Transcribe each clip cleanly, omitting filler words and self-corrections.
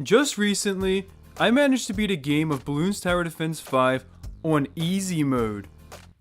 Just recently, I managed to beat a game of Bloons Tower Defense 5 on easy mode.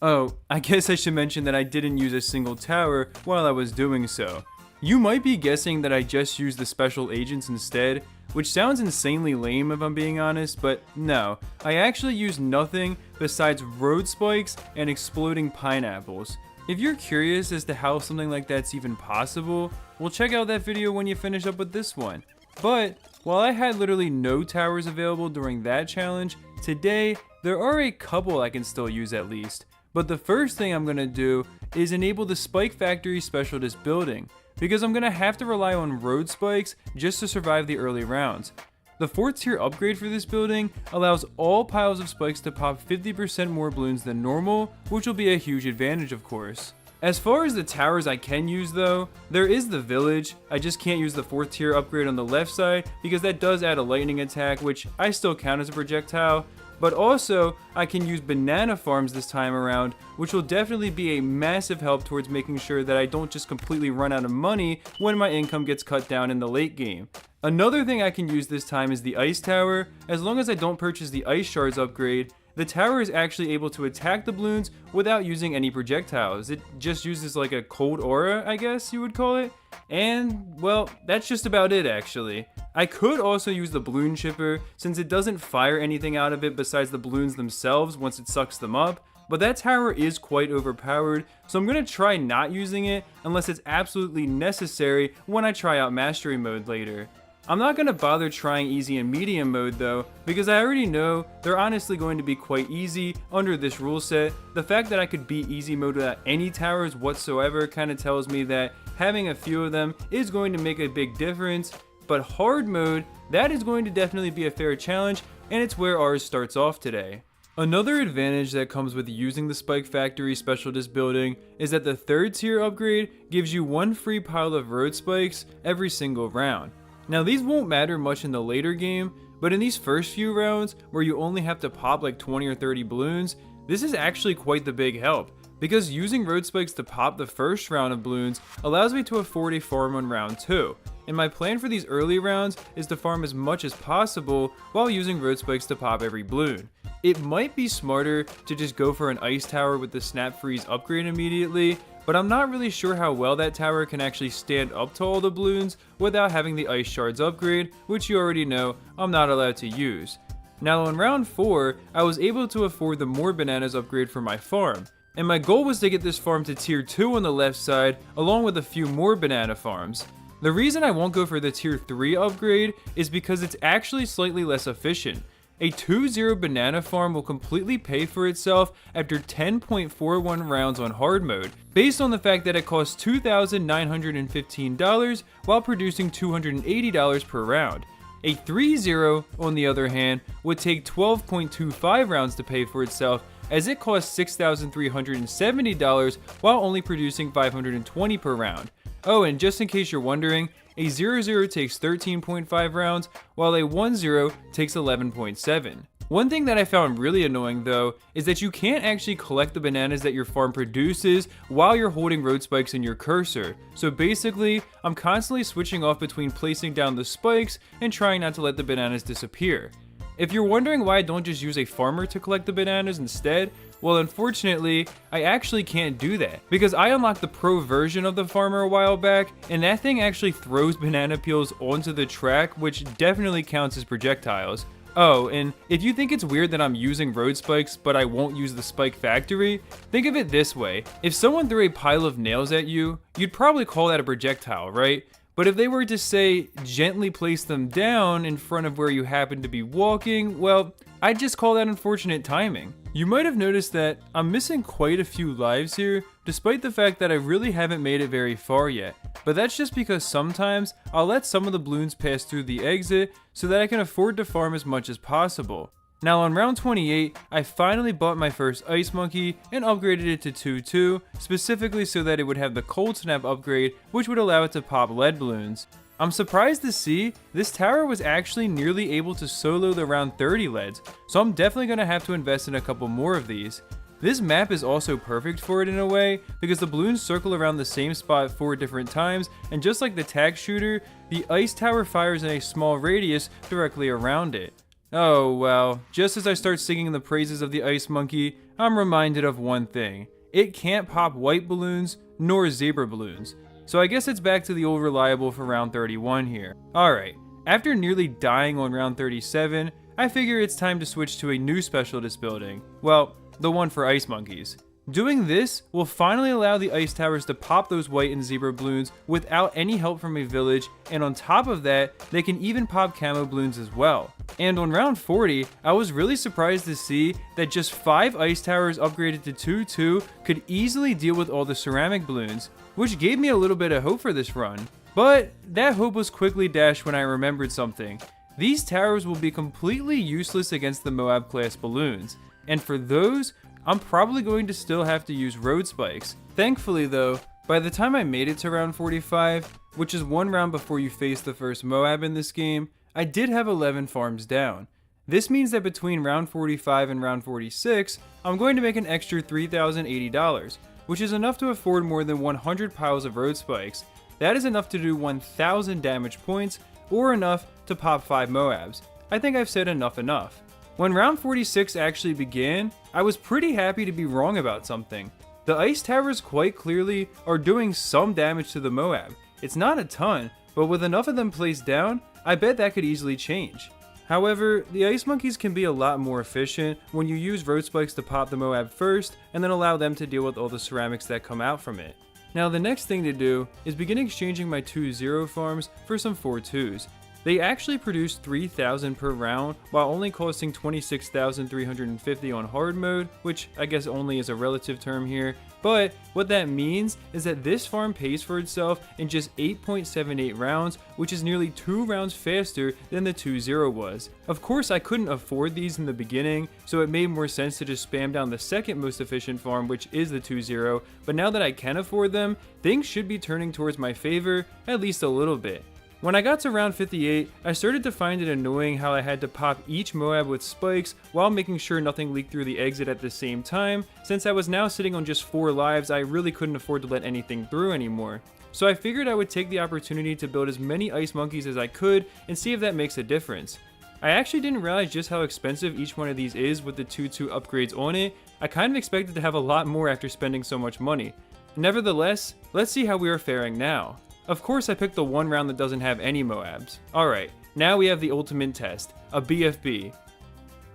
Oh, I guess I should mention that I didn't use a single tower while I was doing so. You might be guessing that I just used the special agents instead, which sounds insanely lame if I'm being honest, but no, I actually used nothing besides road spikes and exploding pineapples. If you're curious as to how something like that's even possible, well, check out that video when you finish up with this one. But while I had literally no towers available during that challenge, today there are a couple I can still use at least. But the first thing I'm going to do is enable the Spike Factory Specialist building, because I'm going to have to rely on road spikes just to survive the early rounds. The 4th tier upgrade for this building allows all piles of spikes to pop 50% more bloons than normal, which will be a huge advantage of course. As far as the towers I can use though, there is the village. I just can't use the 4th tier upgrade on the left side because that does add a lightning attack, which I still count as a projectile. But also, I can use banana farms this time around, which will definitely be a massive help towards making sure that I don't just completely run out of money when my income gets cut down in the late game. Another thing I can use this time is the ice tower. As long as I don't purchase the ice shards upgrade, the tower is actually able to attack the bloons without using any projectiles. It just uses like a cold aura, I guess you would call it. And, well, that's just about it actually. I could also use the bloon chipper since it doesn't fire anything out of it besides the bloons themselves once it sucks them up. But that tower is quite overpowered, so I'm going to try not using it unless it's absolutely necessary when I try out mastery mode later. I'm not going to bother trying easy and medium mode though, because I already know they're honestly going to be quite easy under this rule set. The fact that I could beat easy mode without any towers whatsoever kind of tells me that having a few of them is going to make a big difference. But hard mode, that is going to definitely be a fair challenge, and it's where ours starts off today. Another advantage that comes with using the Spike Factory Specialist building is that the 3rd tier upgrade gives you one free pile of road spikes every single round. Now these won't matter much in the later game, but in these first few rounds where you only have to pop like 20 or 30 bloons, this is actually quite the big help, because using road spikes to pop the first round of bloons allows me to afford a farm on round 2. And my plan for these early rounds is to farm as much as possible while using road spikes to pop every bloon. It might be smarter to just go for an ice tower with the snap freeze upgrade immediately, but I'm not really sure how well that tower can actually stand up to all the bloons without having the ice shards upgrade, which you already know I'm not allowed to use. Now on round 4, I was able to afford the more bananas upgrade for my farm, and my goal was to get this farm to tier 2 on the left side along with a few more banana farms. The reason I won't go for the tier 3 upgrade is because it's actually slightly less efficient. A 2-0 banana farm will completely pay for itself after 10.41 rounds on hard mode, based on the fact that it costs $2,915 while producing $280 per round. A 3-0, on the other hand, would take 12.25 rounds to pay for itself, as it costs $6,370 while only producing $520 per round. Oh, and just in case you're wondering, a 0-0 takes 13.5 rounds, while a 1-0 takes 11.7. One thing that I found really annoying though, is that you can't actually collect the bananas that your farm produces while you're holding road spikes in your cursor. So basically, I'm constantly switching off between placing down the spikes and trying not to let the bananas disappear. If you're wondering why I don't just use a farmer to collect the bananas instead, well, unfortunately, I actually can't do that, because I unlocked the pro version of the farmer a while back, and that thing actually throws banana peels onto the track, which definitely counts as projectiles. Oh, and if you think it's weird that I'm using road spikes, but I won't use the Spike Factory, think of it this way. If someone threw a pile of nails at you, you'd probably call that a projectile, right? But if they were to say, gently place them down in front of where you happen to be walking, well, I'd just call that unfortunate timing. You might have noticed that I'm missing quite a few lives here, despite the fact that I really haven't made it very far yet. But that's just because sometimes I'll let some of the bloons pass through the exit so that I can afford to farm as much as possible. Now on round 28, I finally bought my first ice monkey and upgraded it to 2-2, specifically so that it would have the cold snap upgrade, which would allow it to pop lead bloons. I'm surprised to see this tower was actually nearly able to solo the round 30 leads, so I'm definitely going to have to invest in a couple more of these. This map is also perfect for it in a way, because the balloons circle around the same spot 4 different times, and just like the tack shooter, the ice tower fires in a small radius directly around it. Oh well, just as I start singing the praises of the ice monkey, I'm reminded of one thing. It can't pop white balloons, nor zebra balloons. So I guess it's back to the old reliable for round 31 here. Alright, after nearly dying on round 37, I figure it's time to switch to a new specialist building. Well, the one for ice monkeys. Doing this will finally allow the ice towers to pop those white and zebra balloons without any help from a village, and on top of that, they can even pop camo balloons as well. And on round 40, I was really surprised to see that just 5 ice towers upgraded to 2-2 could easily deal with all the ceramic balloons, which gave me a little bit of hope for this run. But that hope was quickly dashed when I remembered something. These towers will be completely useless against the Moab class balloons, and for those, I'm probably going to still have to use road spikes. Thankfully though, by the time I made it to round 45, which is 1 round before you face the first Moab in this game, I did have 11 farms down. This means that between round 45 and round 46, I'm going to make an extra $3,080, which is enough to afford more than 100 piles of road spikes. That is enough to do 1,000 damage points, or enough to pop 5 Moabs. I think I've said enough. When round 46 actually began, I was pretty happy to be wrong about something. The ice towers quite clearly are doing some damage to the Moab. It's not a ton, but with enough of them placed down, I bet that could easily change. However, the ice monkeys can be a lot more efficient when you use road spikes to pop the Moab first, and then allow them to deal with all the ceramics that come out from it. Now the next thing to do is begin exchanging my 2-0 farms for some 4-2s. They actually produce 3,000 per round while only costing 26,350 on hard mode, which I guess only is a relative term here, but what that means is that this farm pays for itself in just 8.78 rounds, which is nearly 2 rounds faster than the 2-0 was. Of course I couldn't afford these in the beginning, so it made more sense to just spam down the second most efficient farm, which is the 2-0, but now that I can afford them, things should be turning towards my favor, at least a little bit. When I got to round 58, I started to find it annoying how I had to pop each Moab with spikes while making sure nothing leaked through the exit at the same time. Since I was now sitting on just 4 lives, I really couldn't afford to let anything through anymore. So I figured I would take the opportunity to build as many ice monkeys as I could and see if that makes a difference. I actually didn't realize just how expensive each one of these is with the 2-2 upgrades on it. I kind of expected to have a lot more after spending so much money. Nevertheless, let's see how we are faring now. Of course I picked the one round that doesn't have any Moabs. Alright, now we have the ultimate test, a BFB.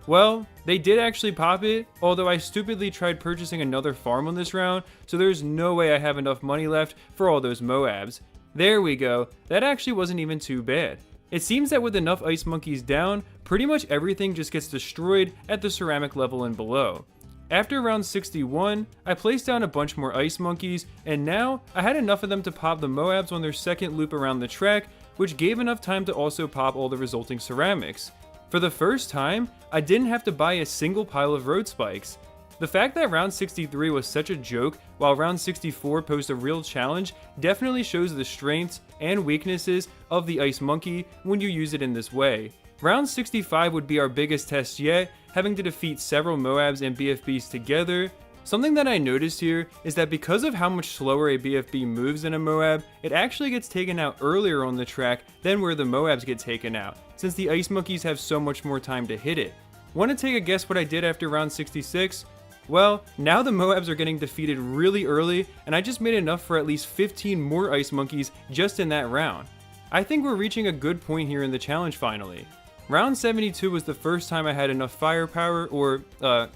Well, they did actually pop it, although I stupidly tried purchasing another farm on this round, so there's no way I have enough money left for all those Moabs. There we go, that actually wasn't even too bad. It seems that with enough ice monkeys down, pretty much everything just gets destroyed at the ceramic level and below. After round 61, I placed down a bunch more ice monkeys, and now I had enough of them to pop the Moabs on their second loop around the track, which gave enough time to also pop all the resulting ceramics. For the first time, I didn't have to buy a single pile of road spikes. The fact that round 63 was such a joke while round 64 posed a real challenge definitely shows the strengths and weaknesses of the ice monkey when you use it in this way. Round 65 would be our biggest test yet, having to defeat several Moabs and BFBs together. Something that I noticed here is that because of how much slower a BFB moves than a Moab, it actually gets taken out earlier on the track than where the Moabs get taken out, since the ice monkeys have so much more time to hit it. Want to take a guess what I did after round 66? Well, now the Moabs are getting defeated really early, and I just made enough for at least 15 more ice monkeys just in that round. I think we're reaching a good point here in the challenge finally. Round 72 was the first time I had enough firepower, or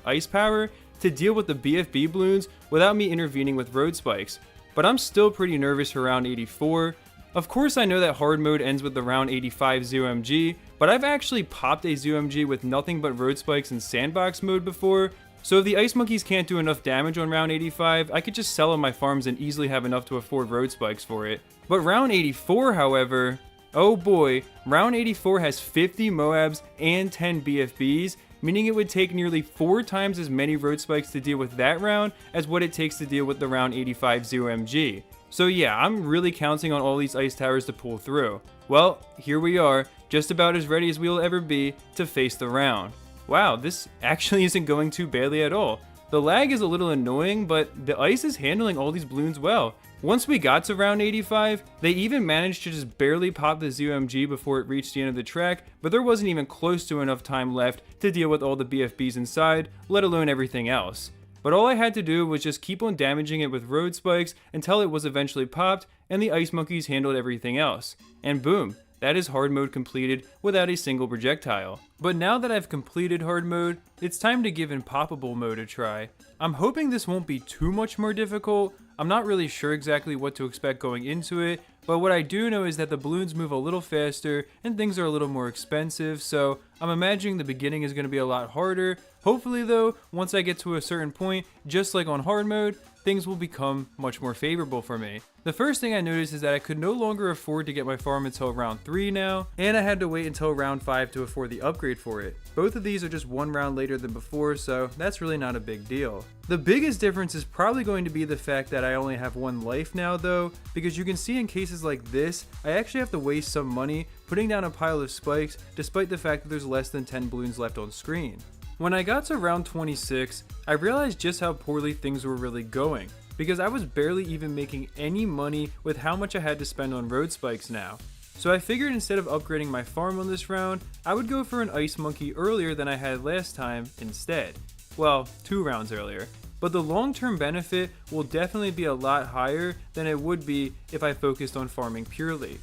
ice power, to deal with the BFB balloons without me intervening with road spikes, but I'm still pretty nervous for round 84. Of course I know that hard mode ends with the round 85 ZOMG, but I've actually popped a ZOMG with nothing but road spikes in sandbox mode before, so if the ice monkeys can't do enough damage on round 85, I could just sell on my farms and easily have enough to afford road spikes for it. But round 84, however, oh boy, round 84 has 50 Moabs and 10 BFBs, meaning it would take nearly 4 times as many road spikes to deal with that round as what it takes to deal with the round 85 ZOMG. So yeah, I'm really counting on all these ice towers to pull through. Well, here we are, just about as ready as we will ever be to face the round. Wow, this actually isn't going too badly at all. The lag is a little annoying, but the ice is handling all these balloons well. Once we got to round 85, they even managed to just barely pop the ZOMG before it reached the end of the track, but there wasn't even close to enough time left to deal with all the BFBs inside, let alone everything else. But all I had to do was just keep on damaging it with road spikes until it was eventually popped, and the ice monkeys handled everything else. And boom, that is hard mode completed without a single projectile. But now that I've completed hard mode, it's time to give Impoppable Mode a try. I'm hoping this won't be too much more difficult. I'm not really sure exactly what to expect going into it, but what I do know is that the balloons move a little faster and things are a little more expensive, so I'm imagining the beginning is going to be a lot harder. Hopefully though, once I get to a certain point, just like on hard mode, things will become much more favorable for me. The first thing I noticed is that I could no longer afford to get my farm until round 3 now, and I had to wait until round 5 to afford the upgrade for it. Both of these are just one round later than before, so that's really not a big deal. The biggest difference is probably going to be the fact that I only have 1 life now though, because you can see in cases like this, I actually have to waste some money putting down a pile of spikes despite the fact that there's less than 10 balloons left on screen. When I got to round 26, I realized just how poorly things were really going, because I was barely even making any money with how much I had to spend on road spikes now. So I figured instead of upgrading my farm on this round, I would go for an ice monkey earlier than I had last time instead. Well, 2 rounds earlier. But the long-term benefit will definitely be a lot higher than it would be if I focused on farming purely.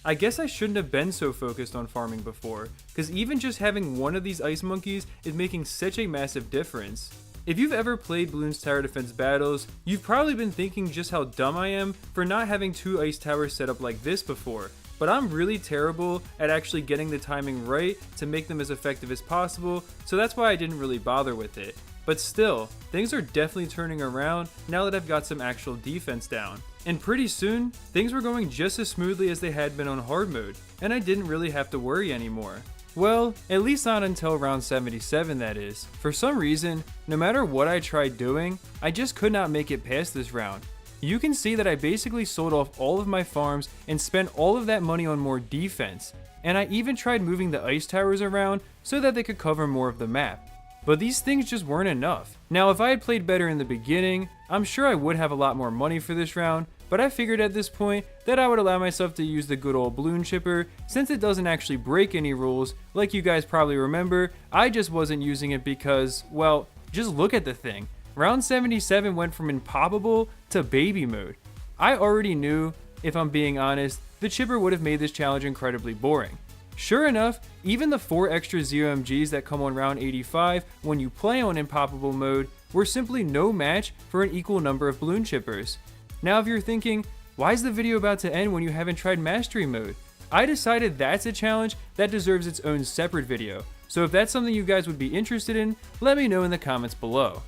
I guess I shouldn't have been so focused on farming before, because even just having one of these ice monkeys is making such a massive difference. If you've ever played Bloons Tower Defense battles, you've probably been thinking just how dumb I am for not having 2 ice towers set up like this before, but I'm really terrible at actually getting the timing right to make them as effective as possible, so that's why I didn't really bother with it. But still, things are definitely turning around now that I've got some actual defense down. And pretty soon, things were going just as smoothly as they had been on hard mode, and I didn't really have to worry anymore. Well, at least not until round 77 that is. For some reason, no matter what I tried doing, I just could not make it past this round. You can see that I basically sold off all of my farms and spent all of that money on more defense, and I even tried moving the ice towers around so that they could cover more of the map. But these things just weren't enough. Now if I had played better in the beginning, I'm sure I would have a lot more money for this round, but I figured at this point that I would allow myself to use the good old balloon chipper since it doesn't actually break any rules. Like you guys probably remember, I just wasn't using it because, well, just look at the thing. Round 77 went from Impoppable to baby mode. I already knew, if I'm being honest, the chipper would have made this challenge incredibly boring. Sure enough, even the 4 extra ZOMGs that come on round 85 when you play on Impoppable Mode were simply no match for an equal number of balloon chippers. Now if you're thinking, why is the video about to end when you haven't tried Mastery Mode? I decided that's a challenge that deserves its own separate video, so if that's something you guys would be interested in, let me know in the comments below.